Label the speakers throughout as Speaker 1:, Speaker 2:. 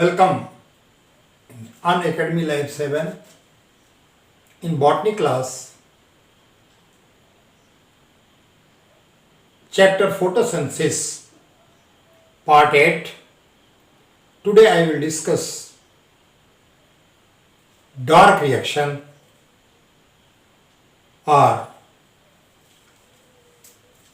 Speaker 1: Welcome on Academy Live 7 in botany class, chapter photosynthesis, part 8. Today I will discuss dark reaction or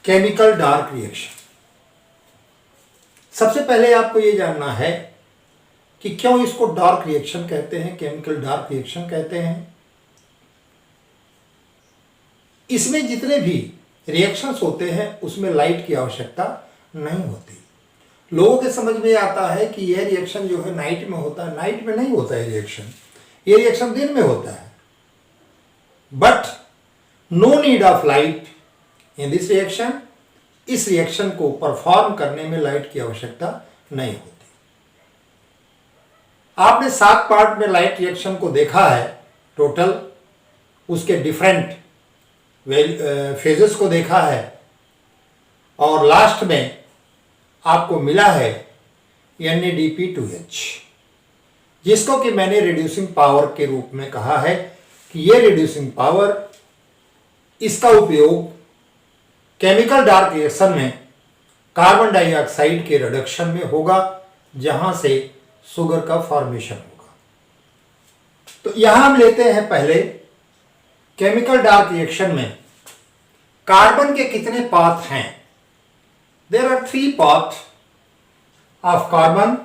Speaker 1: chemical dark reaction. सबसे पहले आपको ये जानना है कि क्यों इसको डार्क रिएक्शन कहते हैं, केमिकल डार्क रिएक्शन कहते हैं। इसमें जितने भी रिएक्शंस होते हैं उसमें लाइट की आवश्यकता नहीं होती। लोगों के समझ में आता है कि यह रिएक्शन जो है नाइट में होता है। नाइट में नहीं होता है रिएक्शन, ये रिएक्शन दिन में होता है। But no need of light in this reaction. इस रिएक्शन को परफॉर्म करने में लाइट की आवश्यकता नहीं होती। आपने 7 पार्ट में लाइट रिएक्शन को देखा है टोटल, उसके डिफरेंट फेजेस को देखा है और लास्ट में आपको मिला है NADP2H, जिसको कि मैंने रिड्यूसिंग पावर के रूप में कहा है कि ये रिड्यूसिंग पावर, इसका उपयोग केमिकल डार्क रिएक्शन में कार्बन डाइऑक्साइड के रिडक्शन में होगा, जहां से शुगर का फॉर्मेशन होगा। तो यहां हम लेते हैं पहले केमिकल डार्क रिएक्शन में कार्बन के कितने पाथ हैं। There are 3 path of carbon.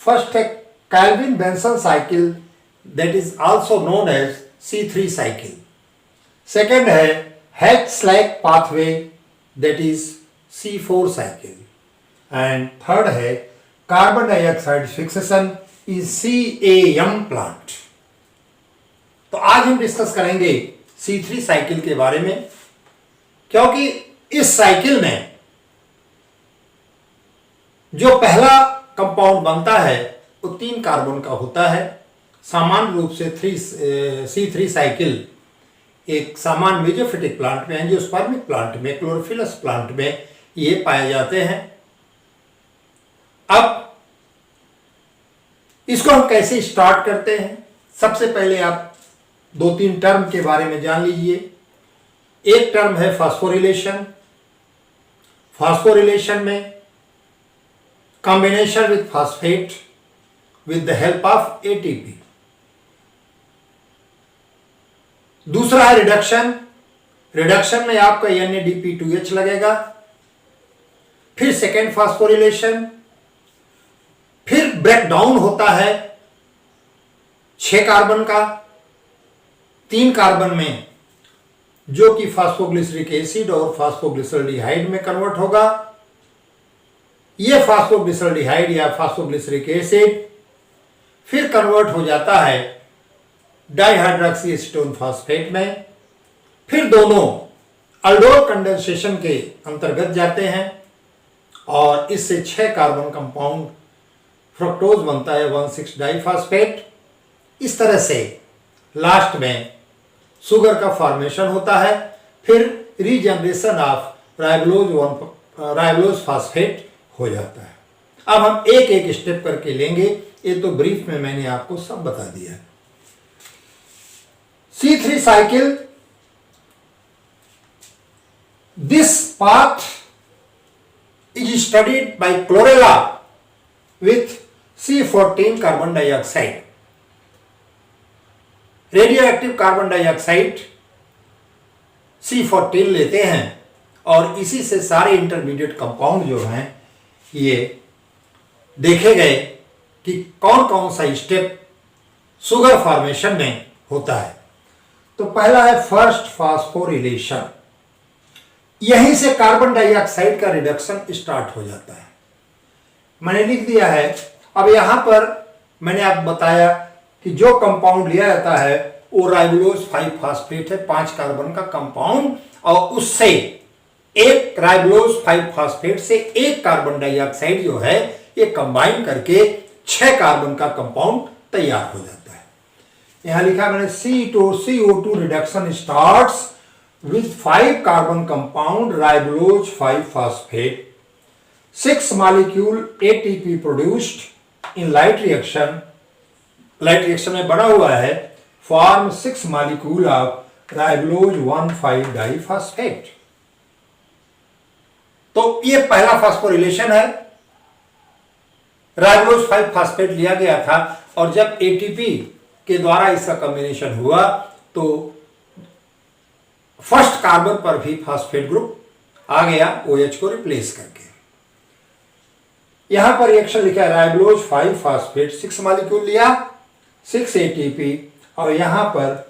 Speaker 1: First है Calvin Benson cycle, that is also known as C3 cycle. Second है Hatch Slack pathway, that is C4 cycle. And third है carbon dioxide fixation is CAM plant. तो आज हम discuss करेंगे C3 cycle के बारे में, क्योंकि इस साइकिल में जो पहला कंपाउंड बनता है वो 3 कार्बन का होता है। सामान्य रूप से C3 साइकिल एक सामान्य मेजोफिटिक प्लांट में, एंजियोस्पर्मिक प्लांट में, क्लोरोफिलस प्लांट में ये पाए जाते हैं। अब इसको हम कैसे स्टार्ट करते हैं। सबसे पहले आप 2-3 टर्म के बारे में जान लीजिए। एक टर्म है फास्फोरिलेशन। फास्फोरिलेशन में combination with phosphate with the help of ATP। दूसरा है रिडक्शन। रिडक्शन में आपका NADP2H लगेगा। फिर सेकेंड फास्फोरिलेशन, फिर ब्रेक डाउन होता है 6 कार्बन का 3 कार्बन में, जो कि फास्फोग्लिसरिक एसिड और फास्फोग्लिसरल्डिहाइड में कन्वर्ट होगा। यह फास्फोग्लिसरल्डिहाइड या फास्फोग्लिसरिक एसिड फिर कन्वर्ट हो जाता है डाइहाइड्रोक्सी एसीटोन फास्फेट में। फिर दोनों अल्डोल कंडेंसेशन के अंतर्गत जाते हैं और इससे 6 कार्बन कंपाउंड फ्रक्टोज बनता है 1,6 डाइफॉस्फेट। इस तरह से लास्ट में शुगर का फॉर्मेशन होता है। फिर रीजनरेशन ऑफ राइबोलोज फास्फेट हो जाता है। अब हम एक एक स्टेप करके लेंगे, ये तो ब्रीफ में मैंने आपको सब बता दिया है। C3 cycle, this path is studied by chlorella with C14 carbon dioxide. Radioactive carbon dioxide C14 लेते हैं और इसी से सारे इंटरमीडिएट कंपाउंड जो हैं ये देखे गए कि कौन कौन सा स्टेप शुगर फॉर्मेशन में होता है। तो पहला है फर्स्ट फास्फोरिलेशन। यहीं से कार्बन डाइऑक्साइड का रिडक्शन स्टार्ट हो जाता है। मैंने लिख दिया है। अब यहां पर मैंने आपको बताया कि जो कंपाउंड लिया जाता है वो राइबोलोज 5 फास्फेट है, 5 कार्बन का कंपाउंड, और उससे एक राइबोलोज 5 फास्फेट से 1 कार्बन डाइऑक्साइड जो है ये कंबाइन करके 6 कार्बन का कंपाउंड तैयार हो जाता है। यहां लिखा मैंने CO2 reduction starts with 5 carbon compound ribulose 5 phosphate, 6 molecule ATP produced in light reaction में बना हुआ है फॉर्म 6 मॉलिक्यूल ऑफ राइबोलोज 1,5 डाइफॉस्फेट। तो ये पहला फास्फोरिलेशन है, राइबोलोज 5 फास्फेट लिया गया था और जब एटीपी के द्वारा इसका कॉम्बिनेशन हुआ तो फर्स्ट कार्बन पर भी फास्फेट ग्रुप आ गया OH को रिप्लेस करके। यहां पर रिएक्शन लिखा है राइबोलोज 5 फास्फेट 6 मॉलिक्यूल लिया, 6 एटीपी, और यहां पर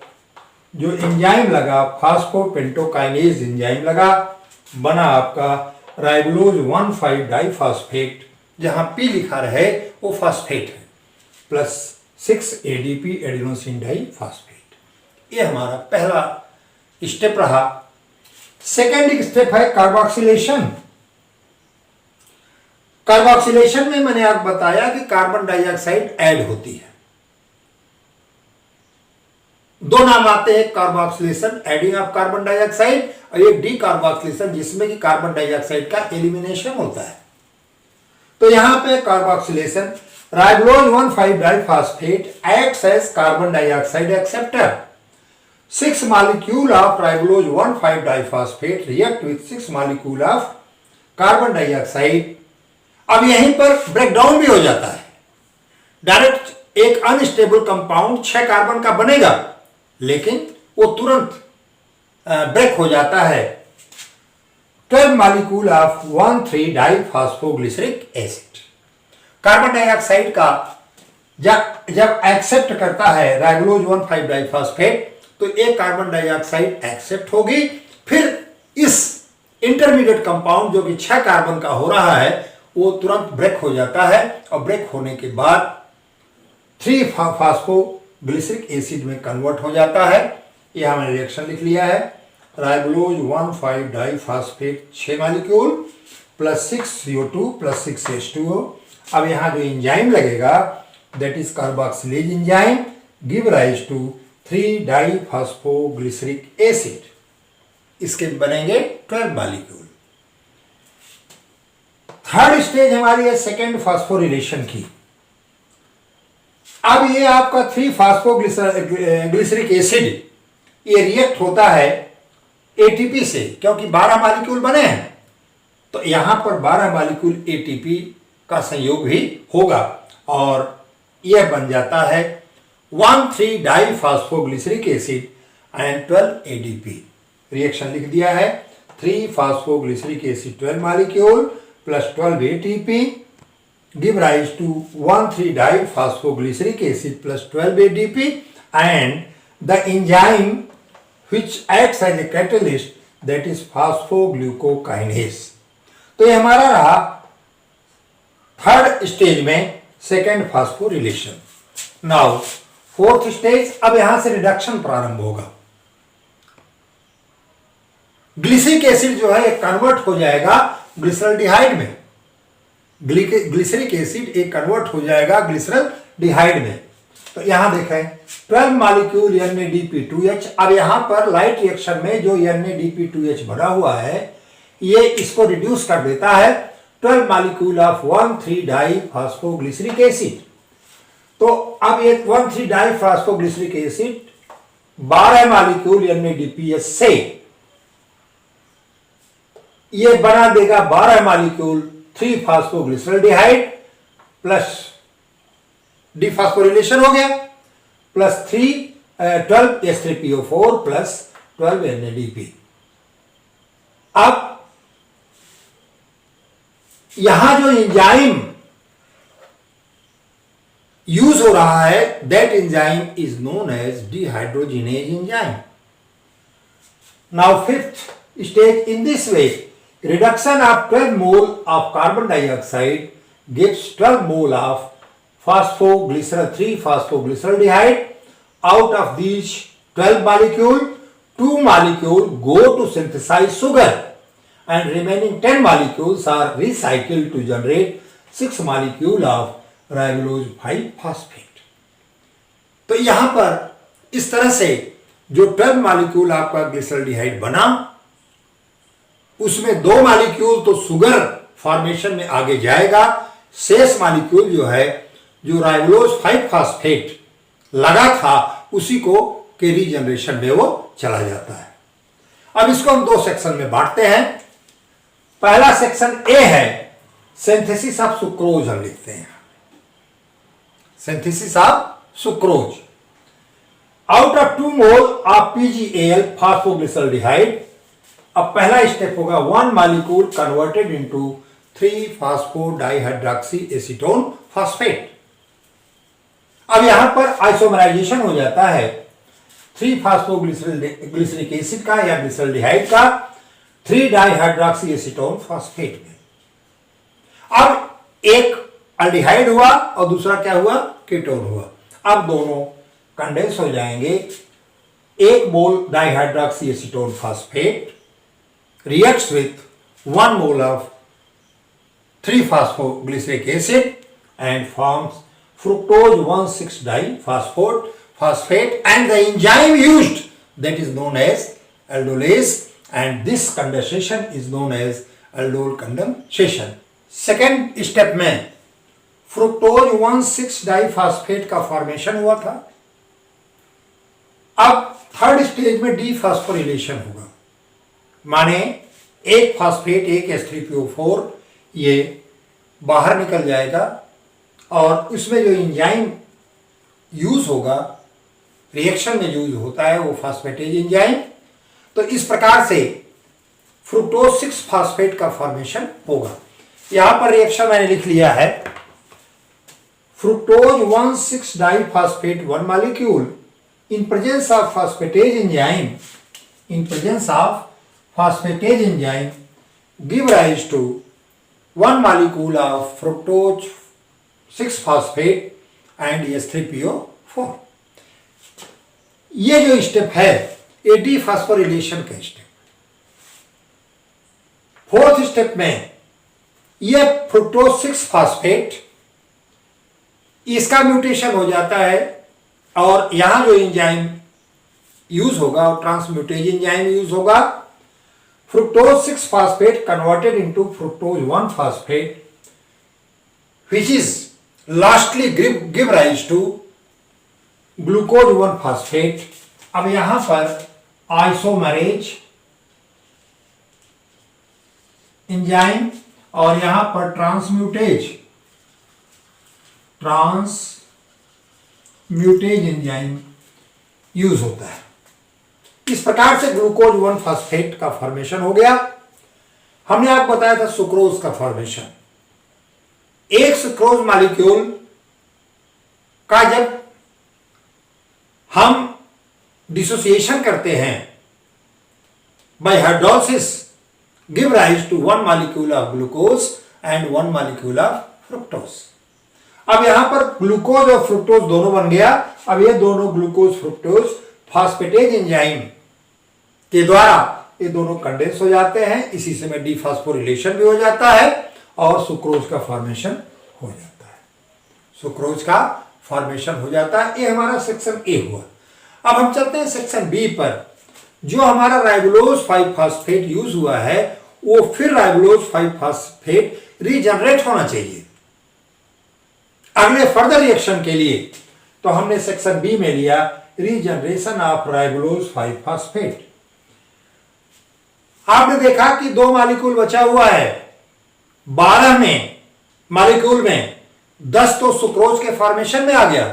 Speaker 1: जो एंजाइम लगा फास्फोपेंटोकाइनेज एंजाइम लगा, बना आपका राइबोलोज 1,5 डाइफॉस्फेट, जहां P लिखा रहे वो फास्फेट है, प्लस 6 ADP एडिनोसिन डाइफॉस्फेट। ये हमारा पहला स्टेप रहा। सेकेंड स्टेप है कार्बोक्सिलेशन। कार्बोक्सिलेशन में मैंने आपको बताया कि कार्बन डाइऑक्साइड ऐड होती है। दो नाम आते हैं, carboxylation adding of carbon dioxide, और एक डी कार्बोक्सिलेशन जिसमें कि कार्बन डाइऑक्साइड का एलिमिनेशन होता है। तो यहां पे carboxylation, ribulose 1,5 diphosphate acts as carbon dioxide acceptor. 6 molecule of ribulose 1,5 diphosphate react with 6 molecule of carbon dioxide. अब यहीं पर ब्रेकडाउन भी हो जाता है, डायरेक्ट एक अनस्टेबल कंपाउंड 6 कार्बन का बनेगा, लेकिन वो तुरंत ब्रेक हो जाता है 12 molecule of 1,3 diphosphoglyceric acid. Carbon dioxide का जब एक्सेप्ट करता है राइबोलोज 1,5 डाइफॉस्फेट तो एक कार्बन डाइऑक्साइड एक्सेप्ट होगी, फिर इस इंटरमीडिएट कंपाउंड जो कि 6 कार्बन का हो रहा है वो तुरंत ब्रेक हो जाता है, और ब्रेक होने के बाद 3 फास्फोग्लिसरिक एसिड में कन्वर्ट हो जाता है। यह हमने रिएक्शन लिख लिया है, ribulose 1,5 diphosphate 6 molecule plus 6 CO2 plus 6 H2O। अब यहां जो एंजाइम लगेगा that is carboxylase enzyme give rise to 3 diphosphoglyceric acid. इसके बनेंगे 12 मॉलिक्यूल। थर्ड स्टेज हमारी है सेकेंड फास्फोरिलेशन की। अब ये आपका 3 फास्फोग्लिसरिक एसिड ये रिएक्ट होता है एटीपी से, क्योंकि 12 मॉलिक्यूल बने हैं, तो यहां पर 12 मॉलिक्यूल एटीपी का संयोग भी होगा और यह बन जाता है 1,3 diphosphoglyceric acid and 12 ADP। Reaction लिख दिया है, 3 phosphoglyceric acid 12 molecule plus 12 ATP give rise to 1,3 diphosphoglyceric acid plus 12 ADP and the enzyme which acts as a catalyst that is phosphoglucokinase। तो ये हमारा रहा थर्ड स्टेज में second phosphorylation. Now fourth stage, अब यहां से रिडक्शन प्रारंभ होगा। ग्लिसरिक एसिड जो है कन्वर्ट हो जाएगा ग्लिसरल्डिहाइड में, ग्लिसरिक एसिड एक कन्वर्ट हो जाएगा ग्लिसरल्डिहाइड में। तो यहां देखें 12 मॉलिक्यूल NADP2H। अब यहां पर लाइट रिएक्शन में जो NADP2H बना हुआ है ये इसको रिड्यूस कर देता है 12 मॉलिक्यूल ऑफ 1,3 डाइफॉस्फोग्लिसरिक एसिड। तो अब ये 1,3 डाइफॉस्फोग्लिसरिक एसिड 12 मॉलिक्यूल NADPH से ये बना देगा 12 मॉलिक्यूल 3 फास्फोग्लिसरल्डिहाइड प्लस डिफॉस्फोरिलेशन हो गया प्लस 12 H3PO4 प्लस 12 NADP। अब यहां जो एंजाइम यूज हो रहा है that enzyme is known as dehydrogenase enzyme. Now fifth stage, in this way reduction of 12 mole of carbon dioxide gives 12 mole of phosphoglycerol 3 phosphoglyceraldehyde. Out of these 12 molecule, 2 molecule go to synthesize sugar and remaining 10 molecules are recycled to generate 6 molecule of ribulose 5 phosphate। तो यहां पर इस तरह से जो 12 molecule आपका glyceraldehyde बना उसमें 2 मॉलिक्यूल तो शुगर फॉर्मेशन में आगे जाएगा, शेष मॉलिक्यूल जो है जो राइबोलोज 5 फास्फेट लगा था उसी को के रीजनरेशन में वो चला जाता है। अब इसको हम दो सेक्शन में बांटते हैं। पहला सेक्शन ए है सिंथेसिस ऑफ सुक्रोज, हम लिखते हैं synthesis of sucrose. Out of 2 mole of PgAl phosphoglyceraldehyde, अब पहला स्टेप होगा 1 molecule converted into 3 phosphodihydroxy acetone phosphate. अब यहां पर आइसोमराइजेशन हो जाता है 3 फास्फोग्लिसरिक एसिड का या ग्लिसरॉल्डिहाइड का 3 डाइहाइड्रॉक्सी एसीटोन फास्फेट में। अब एक अल्डिहाइड हुआ और दूसरा क्या हुआ, कीटोन हुआ। अब दोनों कंडेंस हो जाएंगे। 1 मोल डाइहाइड्रॉक्सी acetone phosphate reacts with 1 mole of 3 phosphoglyceric acid and forms fructose 1,6-diphosphate and the enzyme used, that is known as aldolase, and this condensation is known as aldol condensation. Second step में fructose 1,6-डाइफॉस्फेट का formation हुआ था। अब third stage में डीफॉस्फोरिलेशन होगा, माने एक phosphate एक H3PO4 ये बाहर निकल जाएगा और उसमें जो एंजाइम यूज होगा, रिएक्शन में यूज होता है वो फास्फेटेज एंजाइम। तो इस प्रकार से फ्रुक्टोज 6 फास्फेट का फॉर्मेशन होगा। यहां पर रिएक्शन मैंने लिख लिया है, fructose one six diphosphate 1 molecule in presence of phosphatase enzyme give rise to 1 molecule of fructose 6 phosphate and H3PO4। ये जो स्टेप है ये डीफॉस्फोरिलेशन का स्टेप। फोर्थ स्टेप में ये फ्रुक्टोज 6 फास्फेट इसका म्यूटेशन हो जाता है और यहां जो एंजाइम यूज होगा और ट्रांसम्यूटेज एंजाइम यूज होगा। Fructose 6 phosphate converted into fructose 1 phosphate which is lastly give rise to glucose 1 phosphate. अब यहां पर आइसोमरेज एंजाइम और यहां पर ट्रांसम्यूटेज एंजाइम यूज होता है। इस प्रकार से ग्लूकोज 1 फास्फेट का फॉर्मेशन हो गया। हमने आपको बताया था सुक्रोज का फॉर्मेशन। एक सुक्रोज मॉलिक्यूल का जब हम डिसोसिएशन करते हैं by hydrolysis give rise to 1 molecule of glucose and 1 molecule of fructose. अब यहां पर ग्लूकोज और फ्रुक्टोज दोनों बन गया। अब ये दोनों ग्लूकोज फ्रुक्टोज फास्फेटेज एंजाइम के द्वारा ये दोनों कंडेंस हो जाते हैं। इसी से में डीफॉस्फोरिलेशन भी हो जाता है और सुक्रोज का फॉर्मेशन हो जाता है। सुक्रोज का फॉर्मेशन हो जाता है। ये हमारा सेक्शन ए हुआ। अब हम चलते हैं सेक्शन बी पर। जो हमारा राइबोलोज 5 फास्फेट यूज हुआ है वो फिर राइबोलोज 5 फास्फेट रीजनरेट होना चाहिए अगले फर्दर रिएक्शन के लिए। तो हमने सेक्शन बी में लिया रीजनरेशन ऑफ राइबोलोज 5 फास्फेट। आपने देखा कि 2 मॉलिक्यूल बचा हुआ है। 12 में मॉलिक्यूल में 10 तो सुक्रोज के फॉर्मेशन में आ गया।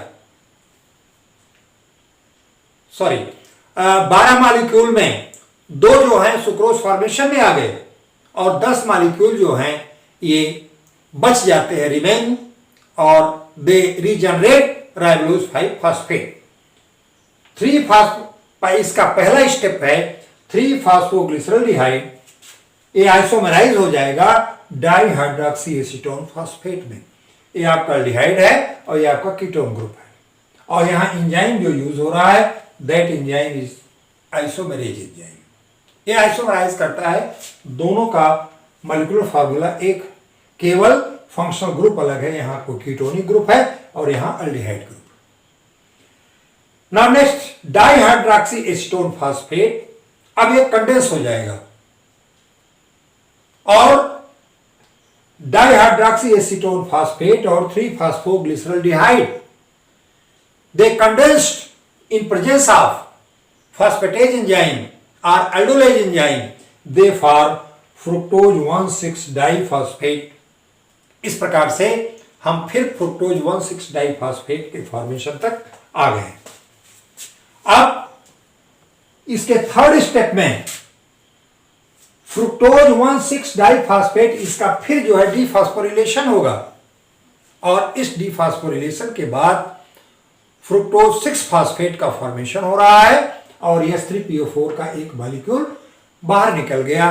Speaker 1: 12 मॉलिक्यूल में 2 जो है सुक्रोज फॉर्मेशन में आ गए और 10 मॉलिक्यूल जो हैं ये बच जाते हैं रिमेन और दे रीजनरेट राइबोलोज 5 फास्फेट। 3 इसका पहला स्टेप है 3 फास्फोग्लिसरॉल्डिहाइड। ये आइसोमराइज हो जाएगा डाइहाइड्रॉक्सी एसीटोन फास्फेट में। ये आपका एल्डिहाइड है और ये आपका कीटोन ग्रुप है। और यहां एंजाइम जो यूज हो रहा है that enzyme is isomerase enzyme. ये आइसोमराइज करता है दोनों का मॉलिक्यूलर फार्मूला एक, केवल फंक्शनल ग्रुप अलग है। यहां कोई कीटोनिक ग्रुप है और यहां aldehyde group. Now next dihydroxy acetone phosphate. अब ये कंडेंस हो जाएगा और डाइहाइड्रोक्सीएसीटोन फास्फेट और 3-phosphoglyceraldehyde, they condensed in presence of phosphatase enzyme or aldolase enzyme, they form fructose 1,6-diphosphate। इस प्रकार से हम फिर फ्रुक्टोज 1,6-डाइफॉस्फेट के फॉर्मेशन तक आ गए। अब इसके थर्ड स्टेप में फ्रुक्टोज 1,6-डाइफॉस्फेट, इसका फिर जो है डीफॉस्फोरिलेशन होगा और इस डीफॉस्फोरिलेशन के बाद फ्रुक्टोज 6-फॉस्फेट का फॉर्मेशन हो रहा है और H3PO4 का एक मॉलिक्यूल बाहर निकल गया।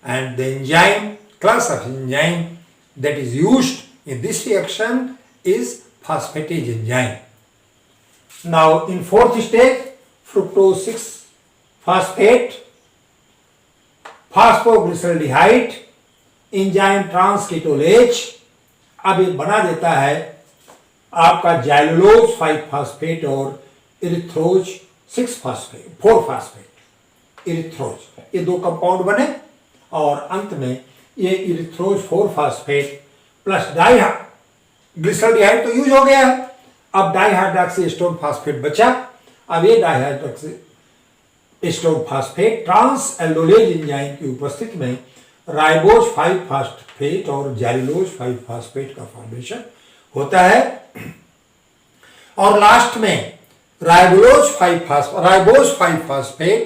Speaker 1: And the enzyme, class of enzyme that is used in this reaction is phosphatase enzyme. Now in fourth stage, fructose 6-phosphate, phosphoglyceraldehyde, enzyme transketolase, अब ये बना देता है आपका जाइलोज 5-phosphate और इरिथ्रोज 4-phosphate, इरिथ्रोज, ये दो कंपाउंड बने और अंत में ये इरिथ्रोज 4-phosphate प्लस डाइग्लिसरॉल्डिहाइड तो यूज हो गया है। अब डाइहाइड्रोक्सी एस्टोन फास्फेट बचा। अब ये dihydroxy acetone phosphate transaldolase enzyme की उपस्थिति में राइबोज 5-phosphate और जैलिलोज 5-phosphate का फॉर्मेशन होता है और लास्ट में राइबोज 5-phosphate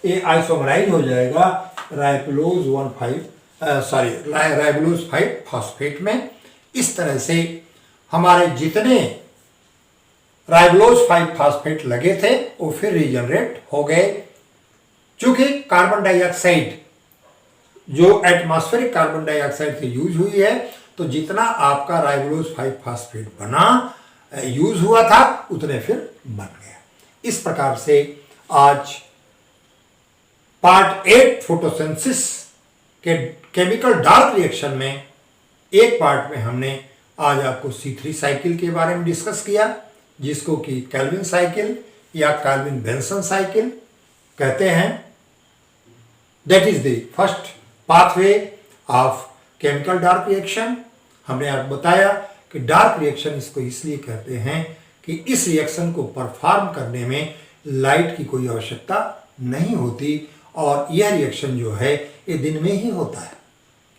Speaker 1: ये आइसोमराइज हो जाएगा राइबोज 5-phosphate में। इस तरह से हमारे जितने राइबोज 5-phosphate लगे थे वो फिर रीजनरेट हो गए। चूंकि कार्बन डाइऑक्साइड जो एटमॉस्फेरिक कार्बन डाइऑक्साइड से यूज हुई है, तो जितना आपका राइबोज 5-phosphate बना यूज हुआ था उतने फिर बन गया। इस प्रकार से आज पार्ट 8 फोटोसिंथेसिस के केमिकल डार्क रिएक्शन में एक पार्ट में हमने आज आपको C3 साइकिल के बारे में डिस्कस किया, जिसको कि केल्विन साइकिल या केल्विन बेंसन साइकिल कहते हैं। That is the first pathway of chemical dark reaction. हमने आपको बताया कि डार्क रिएक्शन इसको इसलिए कहते हैं कि इस रिएक्शन को परफॉर्म करने में लाइट की कोई आवश्यकता नहीं होती और यह रिएक्शन जो है ये दिन में ही होता है।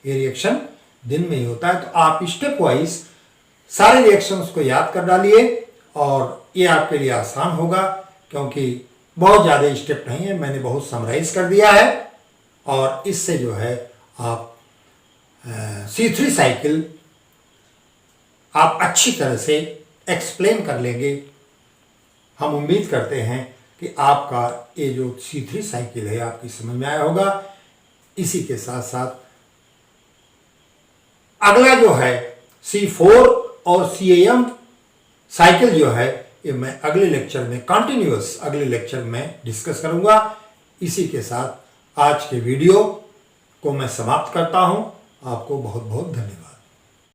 Speaker 1: ये रिएक्शन दिन में ही होता है। तो आप स्टेप वाइज सारे रिएक्शंस को याद कर डालिए और ये आपके लिए आसान होगा, क्योंकि बहुत ज़्यादा स्टेप नहीं है, मैंने बहुत समराइज कर दिया है और इससे जो है आप C3 साइकिल आप अच्छी तरह से एक्सप्लेन कर लेंगे। हम उम्मीद करते हैं कि आपका ये जो C3 साइकिल है आपकी समझ में आया होगा। इसी के साथ साथ अगला जो है C4 और CAM साइकिल जो है ये मैं अगले लेक्चर में कंटिन्यूअस अगले लेक्चर में डिस्कस करूंगा। इसी के साथ आज के वीडियो को मैं समाप्त करता हूं। आपको बहुत बहुत धन्यवाद।